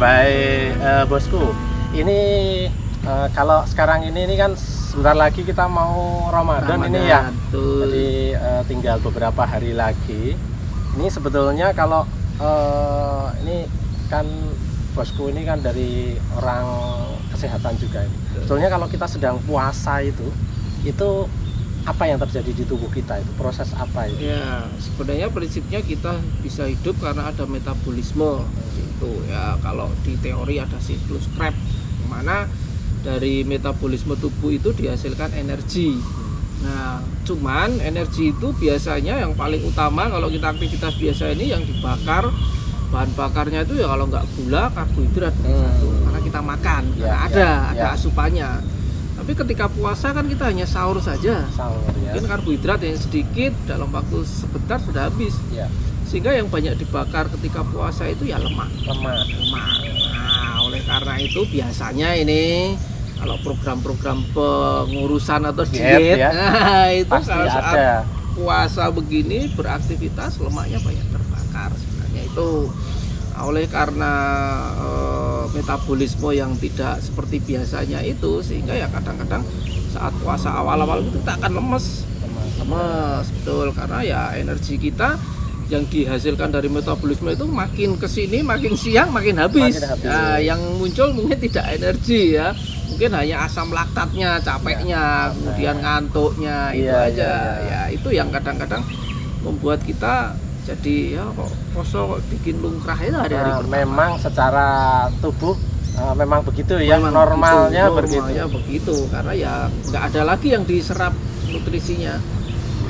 Baik, bosku. Ini kalau sekarang ini kan sebentar lagi kita mau Ramadan ini ya. Betul. Jadi tinggal beberapa hari lagi. Ini sebetulnya kalau ini kan bosku ini kan dari orang kesehatan juga ini. Sebetulnya kalau kita sedang puasa itu apa yang terjadi di tubuh kita itu, proses apa itu? Ya, sebenarnya prinsipnya kita bisa hidup karena ada metabolisme itu ya. Kalau di teori ada siklus Krebs, di mana dari metabolisme tubuh itu dihasilkan energi. Nah, cuman energi itu biasanya yang paling utama kalau kita aktivitas biasa ini yang dibakar, bahan bakarnya itu ya kalau nggak gula, karbohidrat karena kita makan, karena ada asupannya. Tapi ketika puasa kan kita hanya sahur saja. Mungkin karbohidrat yang sedikit dalam waktu sebentar sudah habis. Sehingga yang banyak dibakar ketika puasa itu ya lemak. Nah, oleh karena itu biasanya ini kalau program-program pengurusan atau diet, nah itu pasti kalau saat ada. puasa begini beraktivitas lemaknya banyak terbakar sebenarnya itu. Nah, oleh karena metabolisme yang tidak seperti biasanya itu, sehingga ya kadang-kadang saat puasa awal-awal itu kita akan lemes, betul, karena ya energi kita yang dihasilkan dari metabolisme itu makin kesini, makin siang, makin habis. Nah, yang muncul mungkin tidak energi ya, mungkin hanya asam laktatnya, capeknya, kemudian ngantuknya, itu aja. Ya itu yang kadang-kadang membuat kita jadi ya kok poso kok bikin lungkrah itu hari-hari pertama. Memang secara tubuh memang begitu ya, memang normalnya begitu karena ya nggak ada lagi yang diserap nutrisinya.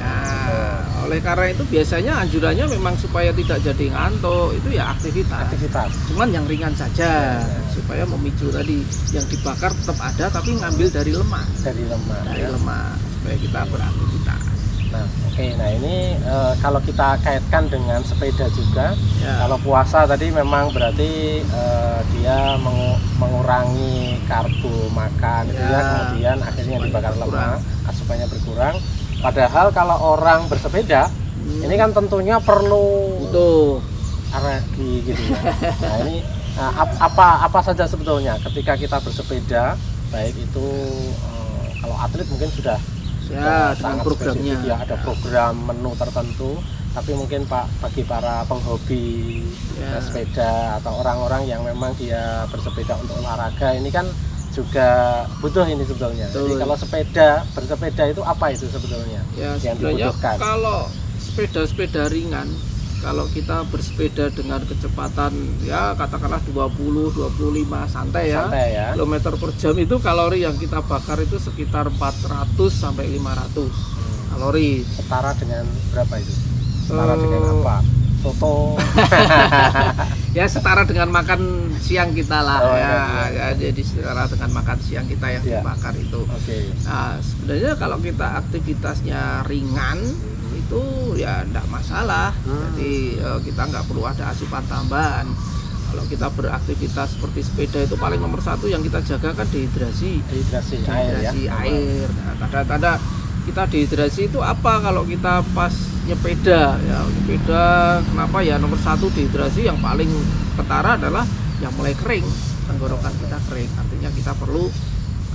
Nah, oleh karena itu biasanya anjurannya memang supaya tidak jadi ngantuk itu ya aktivitas. Cuman yang ringan saja supaya memicu tadi yang dibakar tetap ada tapi ngambil dari lemak. Dari lemak supaya kita beraktivitas. Nah, nah ini kalau kita kaitkan dengan sepeda juga, kalau puasa tadi memang berarti dia mengurangi karbo makan, itu ya, kemudian akhirnya dibakar lemak, asupannya berkurang. Padahal kalau orang bersepeda, ini kan tentunya perlu energi gitu ya. Nah ini apa saja sebetulnya ketika kita bersepeda, baik itu kalau atlet mungkin sudah dengan programnya ada program menu tertentu, tapi mungkin bagi para penghobi sepeda atau orang-orang yang memang dia bersepeda untuk olahraga ini kan juga butuh ini sebetulnya. Jadi kalau bersepeda itu apa itu sebetulnya yang dibutuhkan? Kalau sepeda ringan, kalau kita bersepeda dengan kecepatan ya katakanlah 20-25 santai ya, kilometer per jam, itu kalori yang kita bakar itu sekitar 400 sampai 500 kalori. Setara dengan berapa itu? Setara dengan apa? Soto. Ya setara dengan makan siang kita lah ya, jadi setara dengan makan siang kita yang dibakar itu. Nah, sebenarnya kalau kita aktivitasnya ringan itu ya enggak masalah. Jadi kita nggak perlu ada asupan tambahan. Kalau kita beraktivitas seperti sepeda itu paling nomor satu yang kita jaga kan dehidrasi air. Nah, tanda-tanda kita dehidrasi itu apa kalau kita pas nyepeda ya, kenapa ya nomor satu dehidrasi yang paling ketara adalah yang mulai kering, tenggorokan kita kering, artinya kita perlu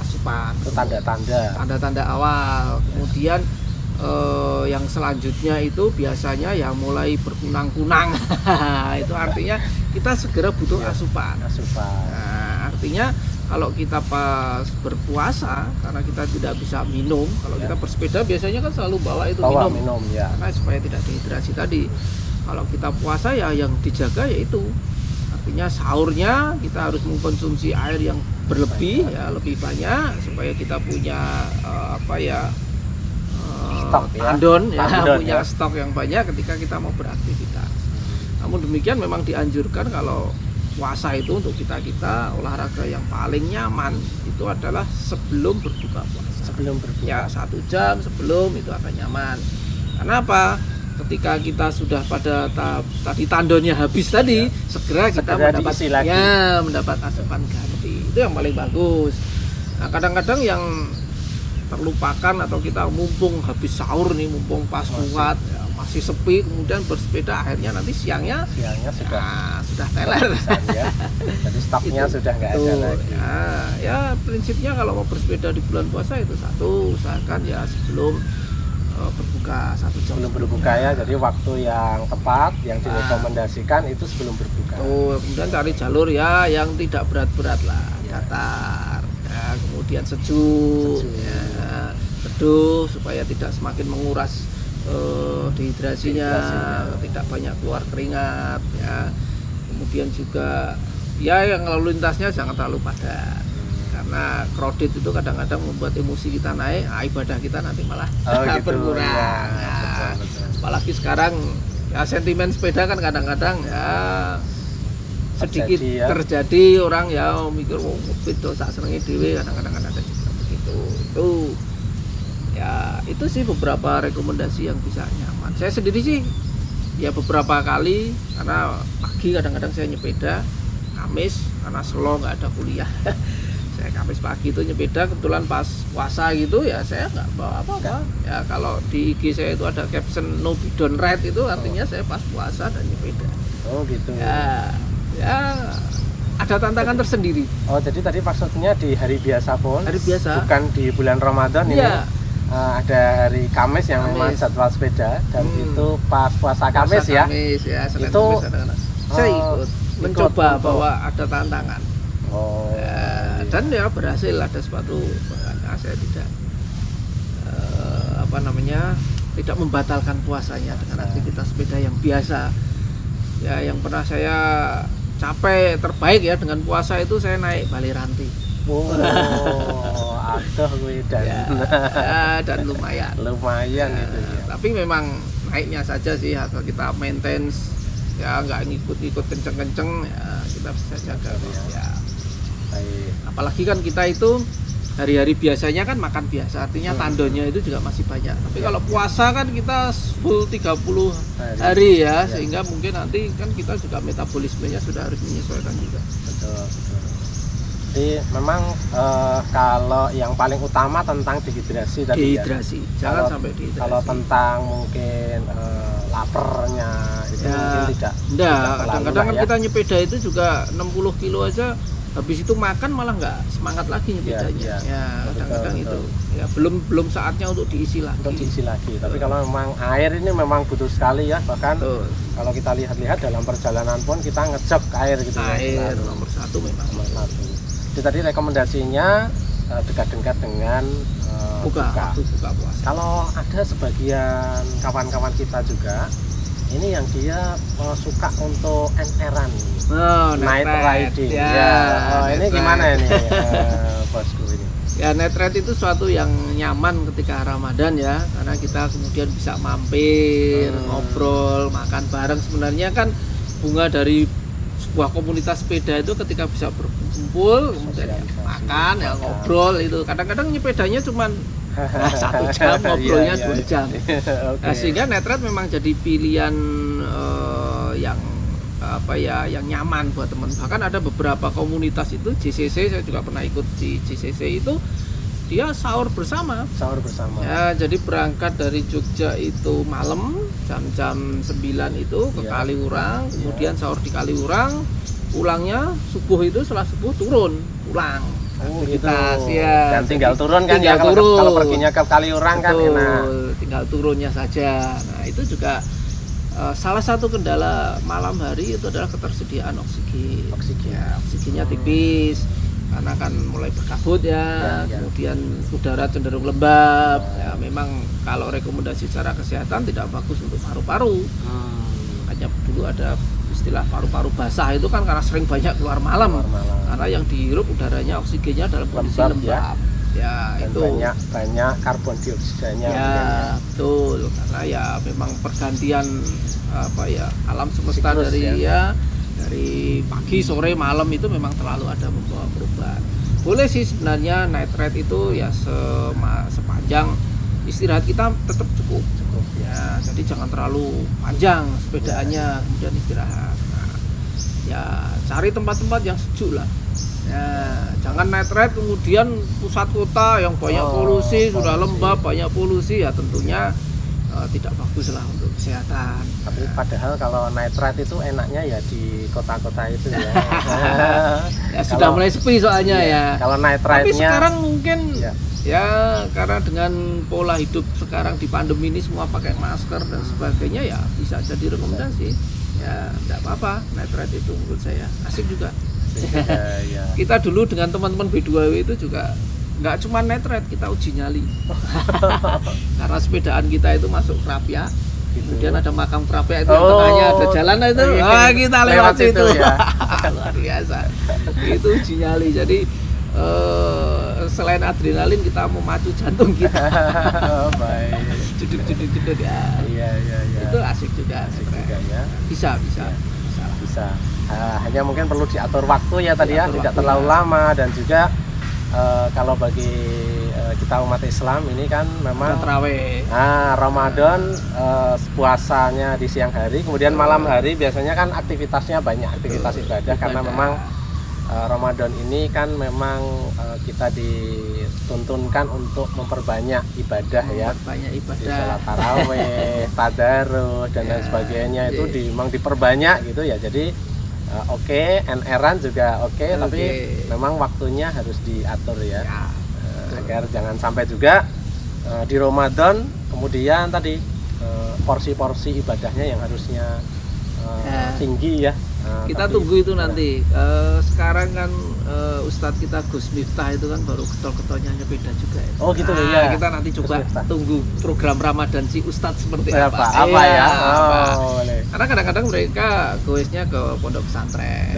asupan. Itu tanda-tanda awal. Kemudian yang selanjutnya itu biasanya ya mulai berkunang-kunang. Itu artinya kita segera butuh asupan. Nah, artinya kalau kita pas berpuasa karena kita tidak bisa minum, kalau kita bersepeda biasanya kan selalu bawa minum karena supaya tidak dehidrasi tadi. Kalau kita puasa ya yang dijaga yaitu artinya sahurnya kita harus mengkonsumsi air yang berlebih ya, lebih banyak supaya kita punya punya stok yang banyak ketika kita mau beraktivitas. Namun demikian memang dianjurkan kalau puasa itu untuk kita olahraga yang paling nyaman itu adalah sebelum berbuka puasa. Ya 1 jam sebelum itu akan nyaman. Karena apa? Ketika kita sudah pada tadi tandonnya habis tadi, segera kita mendapat asupan ganti. Itu yang paling bagus. Nah, kadang-kadang yang terlupakan atau kita mumpung habis sahur nih, mumpung pas kuat ya, masih sepi, kemudian bersepeda, akhirnya nanti siangnya sudah teler ya. Jadi stoknya sudah nggak ada lagi. Ya prinsipnya kalau mau bersepeda di bulan puasa itu satu, usahakan ya sebelum berbuka 1 jam sebelum berbuka ya, jadi waktu yang tepat yang direkomendasikan itu sebelum berbuka. Kemudian cari jalur ya yang tidak berat-berat lah, datar ya, kemudian sejuk. Ya, teduh supaya tidak semakin menguras dehidrasinya, tidak banyak keluar keringat ya. Kemudian juga ya yang lalu lintasnya jangan terlalu padat. Karena crowded itu kadang-kadang membuat emosi kita naik, ibadah kita nanti malah gitu, berkurang. Ya, betul. Apalagi sekarang ya sentimen sepeda kan kadang-kadang ya sedikit terjadi orang ya mikir ngopit dosa senengi dhewe, kadang-kadang ada juga begitu. Itu sih beberapa rekomendasi yang bisa nyaman. Saya sendiri sih ya beberapa kali, karena pagi kadang-kadang saya nyepeda, Kamis karena slow nggak ada kuliah. Saya Kamis pagi itu nyepeda, kebetulan pas puasa gitu ya saya nggak bawa apa-apa. Ya kalau di IG saya itu ada caption no bidon ride, itu artinya saya pas puasa dan nyepeda. Gitu. Ya ada tantangan tersendiri. Jadi tadi maksudnya di hari biasa pun, hari biasa, bukan di bulan Ramadan ini. Ada hari Kamis yang memang jadwal sepeda, dan itu pas puasa Kamis ya. Itu saya ikut mencoba bahwa ada tantangan. Dan ya berhasil, ada suatu makanya saya tidak tidak membatalkan puasanya dengan aktivitas sepeda yang biasa. Ya yang pernah saya capai terbaik ya dengan puasa itu saya naik Bali Ranti. Aduh gue dan lumayan itu ya. Tapi memang naiknya saja sih, atau kita maintain ya, nggak ngikut-ngikut kenceng-kenceng ya, kita bisa jaga ya. Apalagi kan kita itu hari-hari biasanya kan makan biasa, artinya tandonnya itu juga masih banyak. Tapi kalau puasa kan kita full 30 hari ya, sehingga mungkin nanti kan kita juga metabolismenya sudah harus menyesuaikan juga. Betul. Jadi memang kalau yang paling utama tentang dehidrasi tadi. Jangan sampai dehidrasi. Kalau tentang mungkin laparnya itu mungkin tidak. Kadang-kadang kan kita nyepeda itu juga 60 kilo aja, habis itu makan malah nggak semangat lagi nyepedanya. Kadang-kadang itu ya belum saatnya untuk diisi lagi. Tapi kalau memang air ini memang butuh sekali ya, bahkan kalau kita lihat-lihat dalam perjalanan pun kita ngejok air gitu. Air nomor satu memang. Jadi tadi rekomendasinya dekat-dekat dengan buka puasa. Kalau ada sebagian kawan-kawan kita juga ini yang dia suka untuk NR-an, night riding. Ini gimana ini bosku ini? Ya, night ride itu suatu yang nyaman ketika Ramadan ya, karena kita kemudian bisa mampir, ngobrol, makan bareng. Sebenarnya kan bunga dari sebuah komunitas sepeda itu ketika bisa berkumpul, kemudian ya makan, ya ngobrol itu. Kadang-kadang nyepedanya cuma 1 jam, ngobrolnya 2 jam. Nah, sehingga night ride memang jadi pilihan yang nyaman buat teman. Bahkan ada beberapa komunitas itu, JCC, saya juga pernah ikut di JCC itu, dia sahur bersama. Ya, jadi berangkat dari Jogja itu malam jam 9 itu ke Kaliurang, kemudian sahur di Kaliurang, pulangnya subuh itu setelah subuh pulang. Aktivitas ya. Dan tinggal turun kan ya, kalau perginya ke Kaliurang kan enak. Tinggal turunnya saja. Nah, itu juga salah satu kendala malam hari itu adalah ketersediaan oksigen. Oksigennya tipis karena kan mulai berkabut ya. Kemudian udara cenderung lembab. Ya, memang kalau rekomendasi secara kesehatan tidak bagus untuk paru-paru. Hanya dulu ada istilah paru-paru basah itu kan karena sering banyak keluar malam. Karena yang dihirup udaranya oksigennya dalam kondisi lembab. Ya, dan itu banyak karbon dioksidanya. Ya, betul. Karena ya memang pergantian alam semesta dari pagi, sore, malam itu memang terlalu ada membawa perubahan. Boleh sih sebenarnya night ride itu ya sepanjang istirahat kita tetap cukup ya. Jadi jangan terlalu panjang sepedaannya, kemudian istirahat. Nah, ya cari tempat-tempat yang sejuk lah. Ya, jangan night ride kemudian pusat kota yang banyak polusi, sudah lembab, banyak polusi, ya tentunya tidak bagus lah untuk kesehatan. Tapi padahal kalau night ride itu enaknya ya di kota-kota itu ya. Ya sudah mulai sepi soalnya ya. Kalau night Tapi ride-nya sekarang mungkin ya. ya karena dengan pola hidup sekarang di pandemi ini semua pakai masker dan sebagainya, ya bisa jadi rekomendasi. Ya enggak apa-apa, night ride itu menurut saya asik juga. Ya. Kita dulu dengan teman-teman B2W itu juga nggak cuma night ride, kita uji nyali. Karena sepedaan kita itu masuk Krapia, kemudian ada makam Krapia itu, yang tengahnya ada jalan itu, kita lewat situ ya. Luar biasa. Itu uji nyali. Jadi selain adrenalin, kita memacu jantung kita. Baik. Jeduk ya. Iya. Itu asik juga. Asik juga ya. Bisa. Hanya mungkin perlu diatur waktu ya tadi ya, Diatur tidak waktu, terlalu ya. lama, dan juga kalau bagi kita umat Islam ini kan memang Terawih. Ramadan puasanya di siang hari, kemudian malam hari biasanya kan aktivitasnya banyak, aktivitas ibadah, karena memang Ramadan ini kan memang kita dituntunkan untuk memperbanyak ibadah ya. Banyak Di ibadah. sholat tarawih, tadarus dan lain sebagainya itu memang diperbanyak gitu ya. Jadi NR-an juga tapi memang waktunya harus diatur ya. Agar jangan sampai juga di Ramadan kemudian tadi porsi-porsi ibadahnya yang harusnya tinggi ya. Kita tapi tunggu itu nanti. Sekarang kan Ustadz kita Gus Miftah itu kan baru ketol-ketolnya sepeda juga ya. Oh gitu ya. Kita nanti coba tunggu program Ramadan si Ustadz seperti apa. Apa ya? Boleh. Karena kadang-kadang mereka goesnya ke pondok pesantren,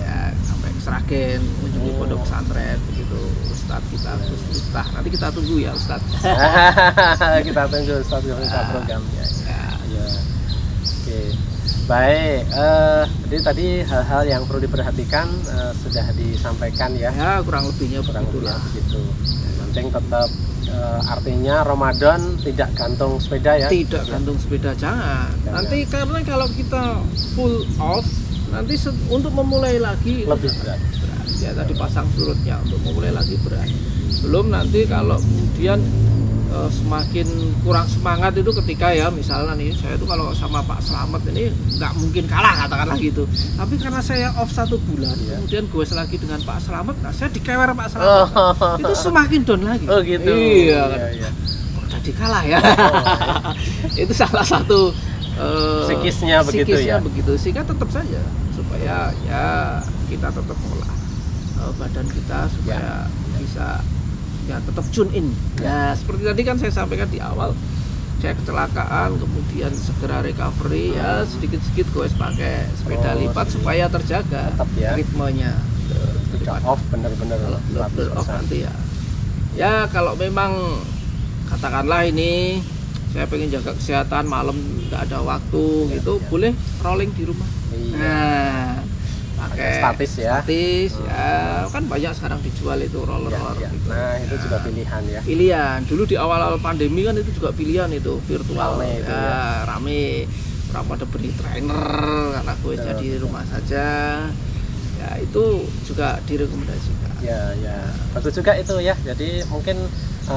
ya, sampai ke Sragen, mengunjungi pondok pesantren begitu. Ustadz kita Gus Miftah. Nanti kita tunggu ya Ustadz. Kita tunggu Ustadz programnya. Ya. Oke. Baik, jadi tadi hal-hal yang perlu diperhatikan sudah disampaikan ya. Ya, kurang lebihnya begitu. Penting tetap artinya Ramadan tidak gantung sepeda ya. Tidak gantung sepeda, jangan. Nanti karena kalau kita full off, nanti untuk memulai lagi lebih berat. Ya tadi pasang surutnya, untuk memulai lagi berat. Belum nanti kalau kemudian semakin kurang semangat itu ketika ya misalnya nih saya itu kalau sama Pak Slamet ini nggak mungkin kalah katakanlah gitu, tapi karena saya off 1 bulan kemudian gue lagi dengan Pak Slamet, nah saya dikewer Pak Slamet itu semakin down lagi. Oh gitu. Iya. Kok jadi kalah ya. Itu salah satu psikisnya begitu, sehingga tetap saja supaya ya kita tetap olah badan kita supaya bisa ya tetap tune in. Ya seperti tadi kan saya sampaikan di awal, saya kecelakaan kemudian segera recovery, ya sedikit-sedikit gue pakai sepeda lipat supaya terjaga ritmenya. Tidak off bener-bener off nanti ya kalau memang katakanlah ini saya pengen jaga kesehatan, malam nggak ada waktu gitu, boleh rolling di rumah. Nah, pakai statis ya kan banyak sekarang dijual itu roller gitu. Nah itu juga pilihan ya, dulu di awal-awal pandemi kan itu juga pilihan itu virtual rame berapa ada beri trainer karena gue jadi di rumah saja ya, itu juga direkomendasikan ya betul juga itu ya. Jadi mungkin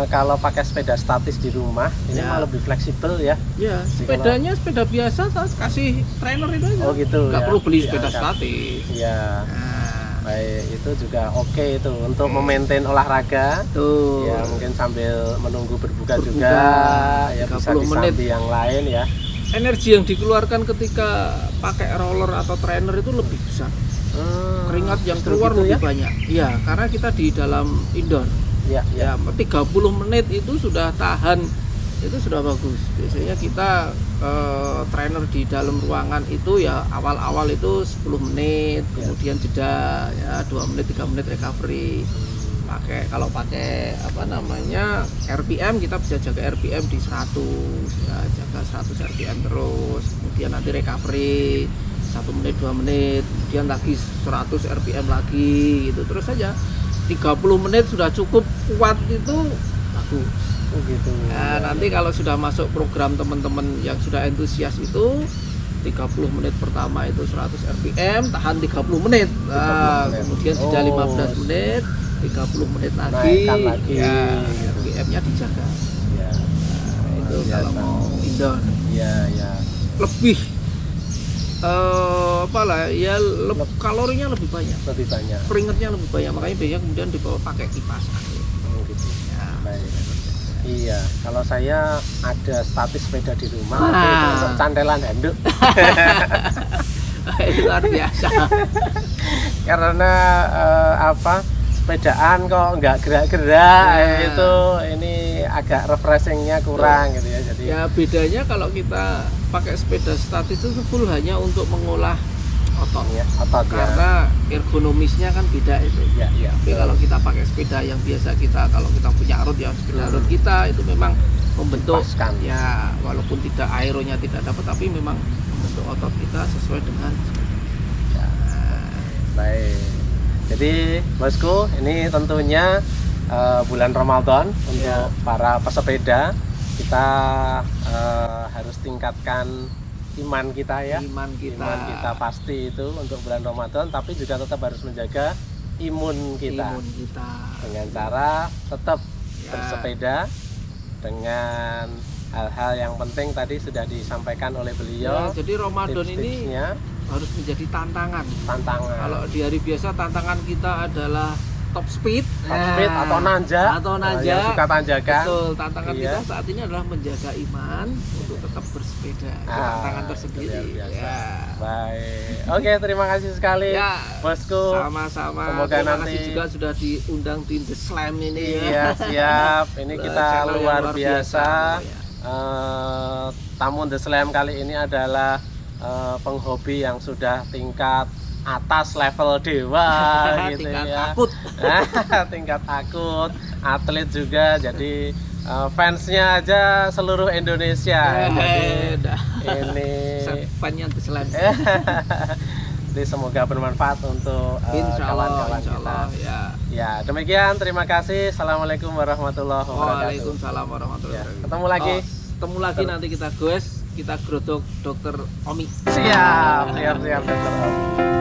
kalau pakai sepeda statis di rumah ini malah lebih fleksibel ya. Ya, sepedanya sepeda biasa kasih trainer itu aja. Oh gitu. Nggak perlu beli sepeda statis. Iya. Baik, itu juga itu untuk memaintain olahraga. Tuh. Ya mungkin sambil menunggu berbuka juga ya, bisa disambi yang lain ya. Energi yang dikeluarkan ketika pakai roller atau trainer itu lebih besar. Keringat yang keluar lebih banyak. Iya, karena kita di dalam indoor. Ya 30 menit itu sudah tahan, itu sudah bagus. Biasanya kita trainer di dalam ruangan itu ya awal-awal itu 10 menit, kemudian jeda ya 2 menit 3 menit recovery. Kalau pakai RPM, kita bisa jaga RPM di 100 ya, jaga 100 RPM terus, kemudian nanti recovery 1 menit 2 menit, kemudian lagi 100 RPM lagi gitu terus saja. 30 menit sudah cukup kuat itu bagus. Oh gitu. Nah, nanti kalau sudah masuk program teman-teman yang sudah antusias itu 30 menit pertama itu 100 rpm, tahan 30 menit. Nah, kemudian jeda 15 menit, 30 menit lagi, Naikkan lagi. ya rpm-nya dijaga. Ya. Nah, itu kalau mau indoor. Iya, ya. Lebih apalah ya, kalorinya lebih banyak, Lebih banyak. keringetnya lebih banyak, makanya biasanya kemudian dibawa pakai kipas angin. Gitu. Ya. Baik. Iya, kalau saya ada statis sepeda di rumah, Ah. tapi itu untuk cantelan handuk. Itu luar biasa. Karena sepedaan kok nggak gerak-gerak, itu ini agak refreshingnya kurang gitu ya. Jadi Ya bedanya kalau kita pakai sepeda statis itu full hanya untuk mengolah otot, ya, otot ya. karena ergonomisnya kan beda itu. Ya, ya. Tapi kalau kita pakai sepeda yang biasa kita, kalau kita punya road ya sepeda road kita itu memang membentuk Dipaskan. ya, walaupun tidak aeronya tidak dapat, tapi memang membentuk otot kita sesuai dengan Ya. Baik. Jadi bosku, ini tentunya bulan Ramadan untuk para pesepeda, kita harus tingkatkan iman kita ya. iman kita. Iman kita pasti itu untuk bulan Ramadan, tapi juga tetap harus menjaga imun kita Imun kita. dengan cara tetap Ya. bersepeda dengan hal-hal yang penting tadi sudah disampaikan oleh Ya, beliau. jadi Ramadan ini Tips-tipsnya, harus menjadi tantangan. tantangan Kalau di hari biasa tantangan kita adalah top speed, top speed atau nanjak, atau nanjak. yang suka tanjakan. Betul, tantangan Iya. kita saat ini adalah menjaga iman untuk tetap bersepeda. Itu tantangan tersendiri. luar biasa. Ya. Baik, oke, terima kasih sekali Ya, bosku. sama-sama. Semoga Terima nanti- kasih juga sudah diundang di The Slam ini. Iya, siap. Ini kita Channel yang luar biasa. Ya. Tamu The Slam kali ini adalah penghobi yang sudah tingkat atas, level dewa gitu Tingkat ya. akut. Tingkat akut, atlet juga, jadi fansnya aja seluruh Indonesia. Jadi Dah. ini Fan-nya The Slam. jadi semoga bermanfaat untuk Insya kawan-kawan kita. Allah, ya. Ya, demikian, terima kasih. Assalamualaikum warahmatullahi wabarakatuh. Waalaikumsalam warahmatullahi Ya, wabarakatuh. ketemu lagi. Ketemu lagi nanti kita goes, kita gerodok dokter Omi. Siap, siap, Dokter Om.